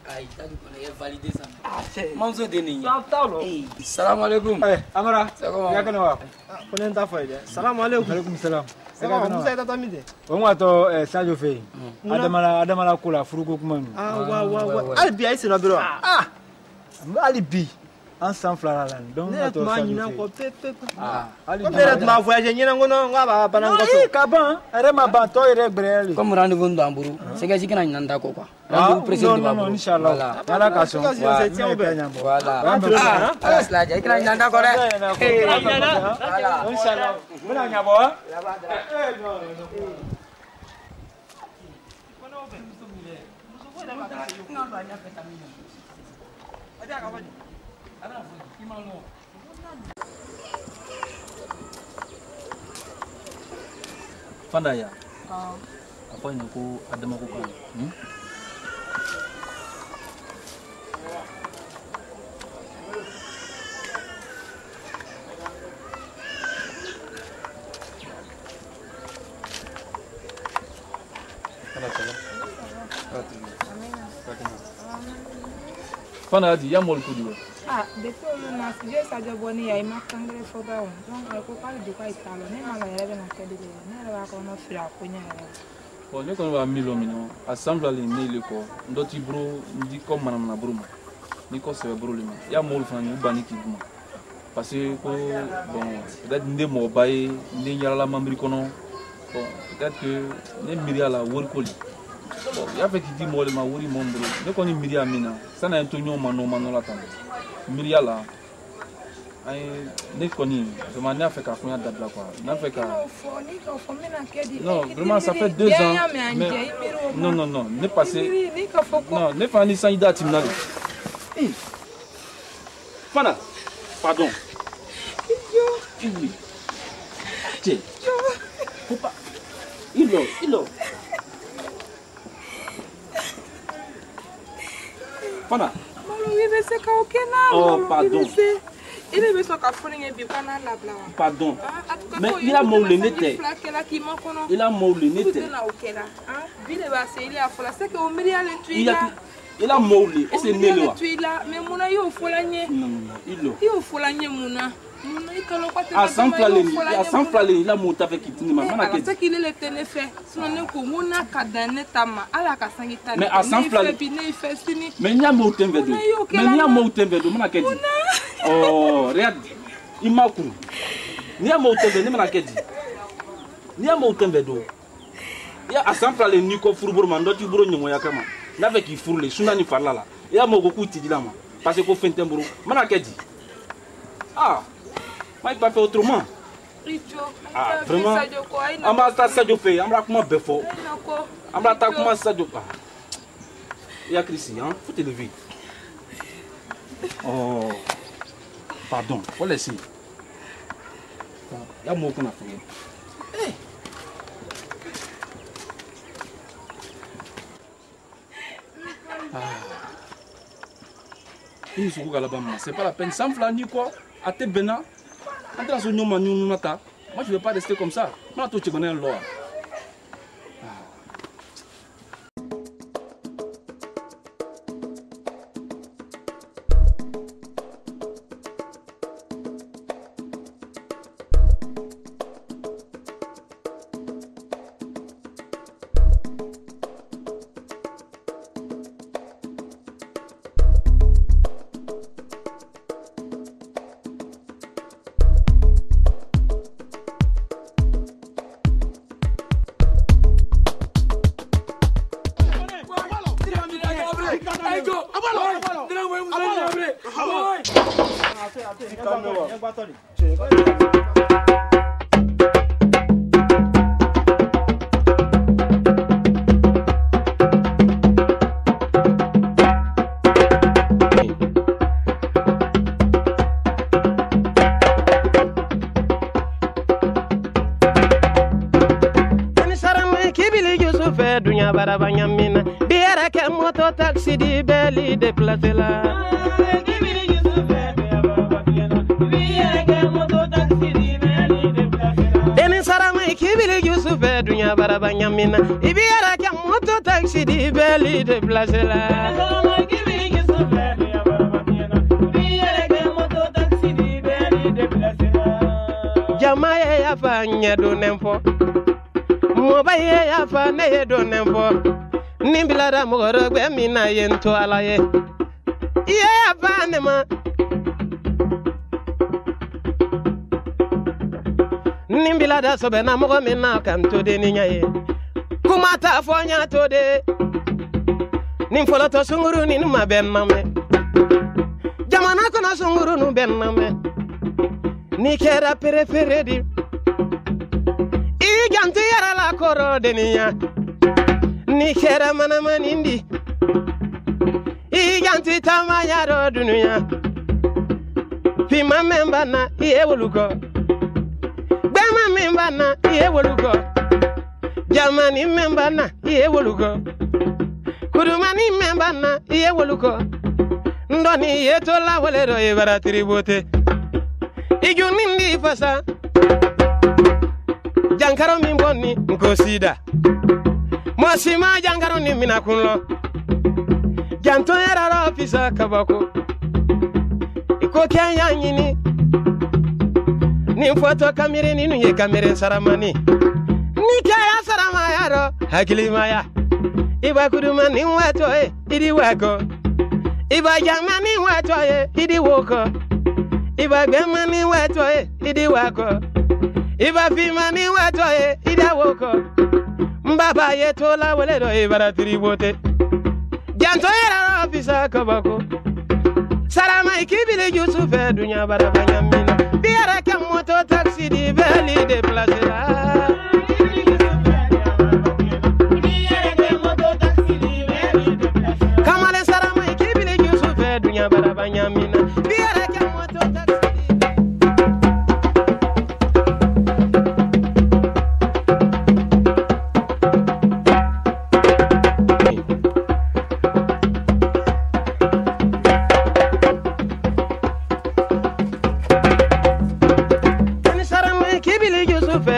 Aïe, t'as validé ça. Manzo Denis. Salam alaikum. Amara. C'est comment? On est en fait. Salam alaikum. Alaikum salam. C'est comment vous êtes atamide? On va to Sadio Fay. Adamala Kula Furuko Kumanu. Ah wa. Alibi ici na bureau. Ah. Alibi. Ensemble là donc on to ma voyage ni ngono ngaba banango so kaban ere ma ban to ere brele comme rendez-vous ndamburu c'est que jikina nanda ko quoi rendez-vous précédent non non inchallah voilà question voilà ala slaja jikina nanda ko re inchallah muna nyabo Fandaya. Apa ini aku ada mau kukan? Fandaya di yang mau kudu. Depuis le Nasir, ça a bonné, il m'a cangé le fogaon. Donc, il faut parler de quoi il parle. Même à la rêve, on a fait des choses. Mais là, on a fait la poignée. Bon, nous quand on va milo mino, assemble les nez quoi. D'autres bro, dit comme madame la bruma. Ni quoi c'est bro le ma. Ya mol fan ou bani qui duma. Parce que bon, peut-être ndé mo baye, ndé yala la mambri kono. Bon, peut-être que ndé miria la wor koli. Bon, ya fait qui dit mo le ma wori mombro. Nous quand on miria mina, ça n'a intonio mano la tante. Miria là, ne connais, je m'en ai fait qu'à combien de dates quoi. N'a fait qu'à. Non, vraiment ça fait 2 ans. Mais... Non, n'est passé. Non, n'est pas ni sans idée à Timnali. Fana, pardon. Tiens. Faut pas. Il est. Fana. Oh, pardon. Pardon. Mais il a moulé n'était. Il a moulé n'était. Il a moulé. Et c'est Nélo. Non, il a. À 100 plats, il a monté avec Kitini. C'est qu'il est le fait. Mais à 100 plats. Mais il y a monté avec lui. Mais il y a monté avec lui. Oh, regarde. Il m'a couru. Il y a monté avec lui. Il y a monté avec lui. Il y a à 100 plats, il y a Furbourman, d'autres bureaux, il y a Kama. N'avec qui fourle, Sunani Farlala. Il y a beaucoup de Tidilama. Parce qu'on fait un bureau. Manakedi. Ah. Mais il ne peut pas faire autrement. Ah, vraiment. On va attaquer Sadio Fay. On va comment beffo. On va attaquer comment Sadio. Il y a Chrissy, hein? Faut te lever. Oh. Pardon. Faut laisser. Il y a un mot qu'on a fait. Il se trouve là-bas. C'est pas la peine. Sans flâner quoi. À tes bénin. Moi je ne vais pas rester comme ça. Moi tu connais un loi. Taxi di belli déplacé là. Deni sarama kibili Yusuf dunya barabanya mina. Ibiara ka moto taxi taxi di beli de place là. Jamaye ya fa nyedo nempo. Mobaye ya fa ne do nempo. Nimbilada mogoro gbe mi na yento alaye. Iye ya fa ne ma. Nimbilada sobe na mogo mi na kanto de ninyaye. Kumata fonya to de. Nimfolo to sunguru ni ma ben mame. Jamana kono sunguru nu ben mame. Ni kera pere di. I ganti yara la koro de niya. Ni kera mana manindi. I ganti tamanya ro dunuya. Pima memba na iye woluko. Bema memba na iye woluko. Jamani memba na iye woluko. Kurumani memba na iye woluko. Ndoni iye tola walero ibara tribote. Ijunindi fasa. Jankaro mimboni nkosida. Mwasima jankaro ni minakunlo. Janto era ofisa kabako. Iko kenya nyini. Ni foto kamere ni nuye kamere saramani. Ni kaya saramaya ro hakili maya. Iba kuduma ni wato idi wako. Iba jama ni wato idi woko. Iba gbema ni wato idi wako. Iba fima ni wato ida woko. Mbaba yetola waledo ibara tribote. Janto era ofisa kabako. Salama ikibile Yusufe dunya barabanya mina. Biara ke moto taxi di beli de place là. Kamale salama ikibile Yusufe dunya barabanya mina. Biara ke moto taxi.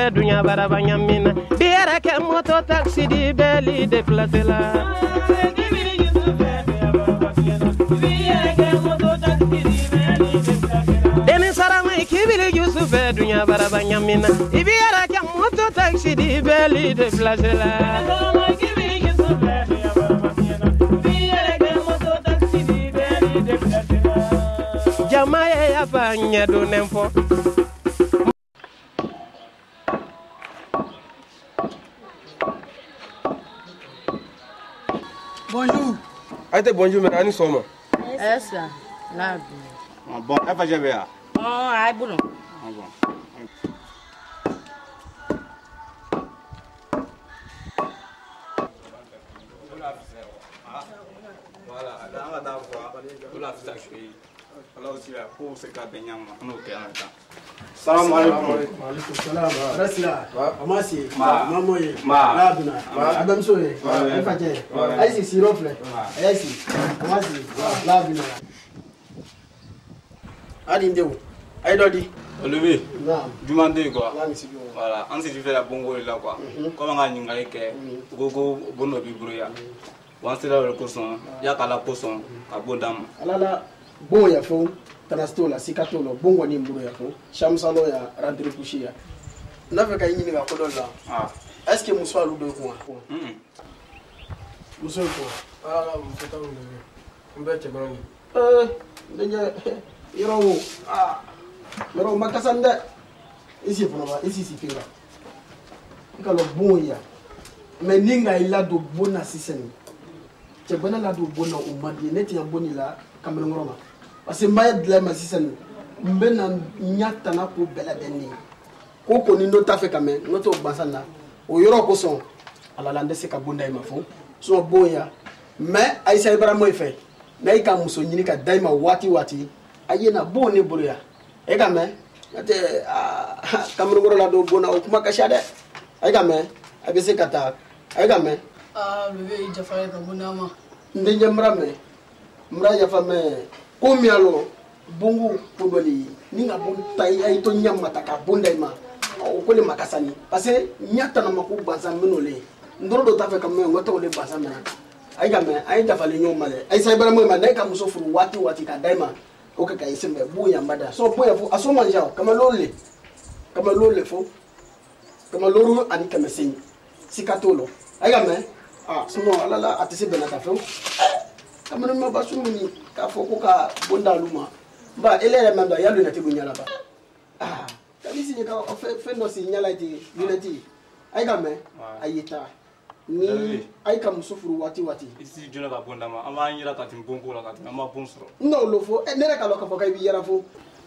Dunya barabanya mina. Biara ke moto taxi di beli de place là. Deni sarama ikibile Yusufe dunya barabanya mina. Biara ke moto taxi di beli de place là. Jamaye ya fa nyedo nempo. Bonjour. Aïe, bonjour, mais Annie Soma. C'est ça, là. Bon, elle va jamais là. Oh, aïe, bon. Bon. Salam alaikum. Salam. Rasila. Amasi. Mamoye. Labna. Adam Soye. Efaje. Aisi sirofle. Aisi. Amasi. Labna. Adi ndeu. Aidodi. Levé. Naam. Demandez quoi. Voilà. Voilà. On s'est fait la bongo là quoi. Comment on a n'ingé que gogo bono bibrouya. On s'est là le cousson. Ya kala cousson. Abondam. Alala bon ya fo. Tanastola sikatolo bongo ni mburu ya fo. Shamsalo ya rentré coucher ya. Nave ka yini ga kodola. Ah. Est-ce que Moussa Ludo quoi? Moussa quoi? Ah, c'est pas un peu de bon. Ndenye yoro yoro makasande ici pour moi ici c'est fira. Kalo bon ya. Mais ninga ila do bona sisen. Che bona la do bona umadi neti ya boni la kamelo ngoroma. Parce que maya de la masisen mbena nyata na ko bela benni. Koko ni nota fe kame noto basana. O yoro ko son ala lande se ka bonda ma fo. So boya. Mais Aïssa Ibrahima fait. Na ika muso nyini ka daima wati ayena bone buruya e game ate kamru ngoro la do bona o kuma kashade e game abese kata e game bebe jafare ka bona ma ndenge mra ya fame komialo bungu podoli ninga bon tai ay to nyamata ka bonda ma o kole makasani parce que nyata na makubanza menole ndoro do ta fe kam me ngoto le basa me ay ga me ay da fale nyom male ay say bara mo ma dai ka muso furu wati ka daima o ka kai sembe bu ya mbada so po ya fu aso manja kama lole fo kama loru ani kama sin sikatolo ay ga me suno alala atise benata fe kama no ba sumuni ka fo ko ka bonda luma ba elere manda ya lunati bunyala ba kamisi ni ka fe no si nyala ti lunati ay ga me ayita ni ay kam sufuru wati isi jona ka bonda ma ama nyira ka timbongo la ka ma bonsoro no lo fo nere ka lo ka fo kay bi yara fo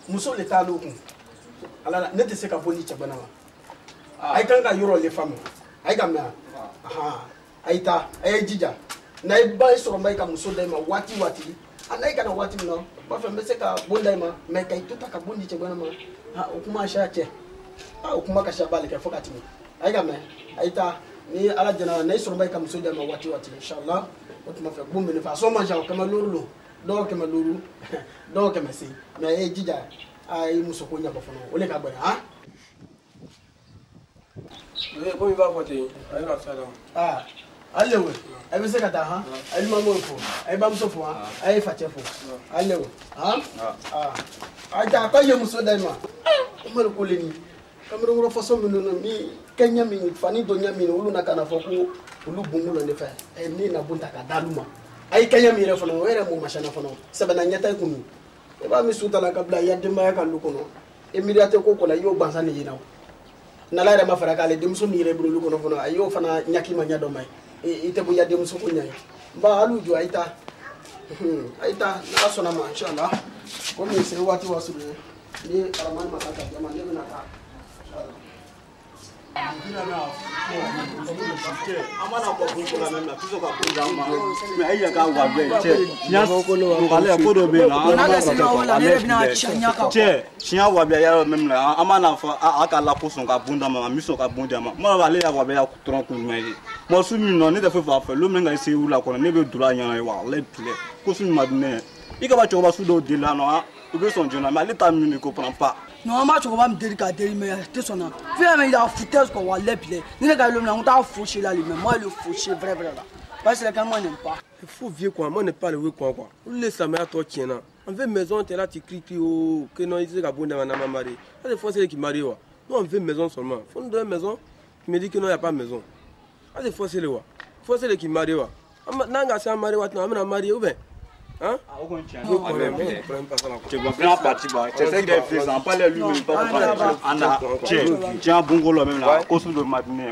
muso le talo alala ne te se ka boni chabana ma ay kan ka yoro le famo ay ga me ayita ay jija na ba so mbay ka muso dai ma wati anai kana wati no ba fa mbese ka bonda ma me kay tuta ka bondi chabana ma okuma shache okuma ka shabale ka fo ka timi ay ga me ayita ni ala jana na so mbay ka muso dai ma wati inshallah okuma fa bumbe ne fa so manja kama luru do kama luru do kama si me jija ay muso ko nya ba fono ole ka ba ko mi ba fote ay ra sala Allewe, ay bese kata ha, ay mamo fo, ay bam so fo ha, ay fa chefo. Allewe, ha? Ay ta ko ye muso dai ma. Mo ko le ni. Kamero ngoro faso mi no mi kenya mi fani do nya mi no lu na kana fo ko lu bungulo ne fa. Ni na bunta ka daluma. Ay kenya mi re fo no were mo mashana fo no. Sabana nyata ku mi. E ba mi suta la kabla ya de ma ka lu ko no. Immediate ko la yo bansa ni yinaw. Na la re ma fara ka le dem so ni re bru lu ko no fo no ayo fana nyaki ma nya do mai. Ite bu ya dem so ko nyai ba alu ju aita na sona ma inshallah ko mi se wati wasuru ni araman masaka jama ne na ta amana ko ko la même la tout ça ko jama mais ay ga wa be che nya ko lo ngale ko do be na che nya wa be ya même la amana fa aka la ko son ka bunda ma mi so ka bunda ma mo ba le ya wa be ya tron ko mai mo su mi no ne da fa fa lo menga se wula ko ne be dura nya wa le tule ko su ma ne ika ba cho ba su do de la no o be son jona ma l'état mi ne comprend pas. Non, ma chocoba me délicat mais t'es son nom. Viens, il a foutu ce qu'on va l'épler. Ni le gars, on t'a fauché là lui-même. Moi, le fauché, vrai là. Parce que les gars, moi, n'aime pas. Il faut vieux quoi, moi, n'aime pas le vieux quoi. On laisse sa mère à toi, tiens. On veut maison, t'es là, tu cries, oh, que non, il s'est abonné à ma mari. Ça, des fois, c'est qui marie. Nous, on veut maison seulement. Faut nous donner maison. Tu me dis que non, il n'y a pas de maison. Ça, des fois, c'est le quoi. Faut c'est qui marie. Nanga, c'est un mari, on a marié ou bien. Hein? Tu vas bien partir, tu sais que les enfants parlent lui-même pas pour tiens, bon gros même là, cause de matinée.